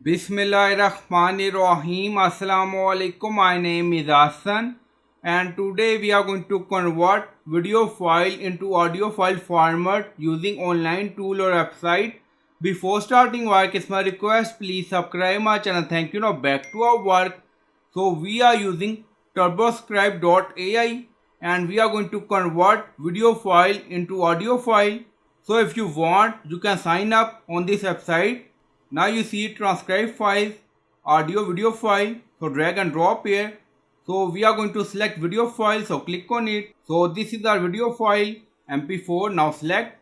Bismillahirrahmanirrahim. Assalamu alaikum. My name is Hassan and today we are going to convert video file into audio file format using online tool or website. Before starting work, it's my request, please subscribe my channel. Thank you. Now back to our work. So we are using TurboScribe.ai and we are going to convert video file into audio file. So if you want, you can sign up on this website. Now you see transcribe files, audio video file. So drag and drop here. So we are going to select video file. So click on it. So this is our video file MP4. Now select.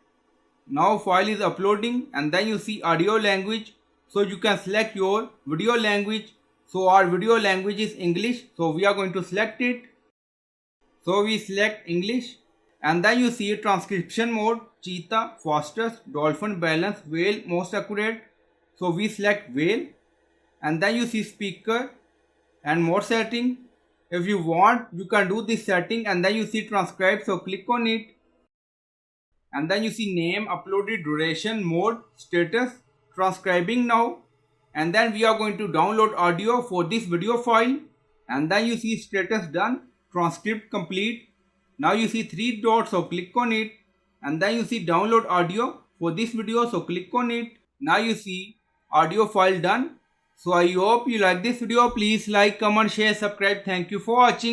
Now file is uploading and then you see audio language. So you can select your video language. So our video language is English. So we are going to select it. So we select English and then you see transcription mode, cheetah, fastest, dolphin, balance, whale, most accurate. So we select whale and then you see speaker and more setting. If you want, you can do this setting and then you see transcribe. So click on it and then you see name, uploaded, duration, mode, status, transcribing now. And then we are going to download audio for this video file and then you see status done, transcript complete. Now you see three dots, so click on it and then you see download audio for this video, so click on it. Now you see audio file done. So I hope you like this video. Please like, comment, share, subscribe. Thank you for watching.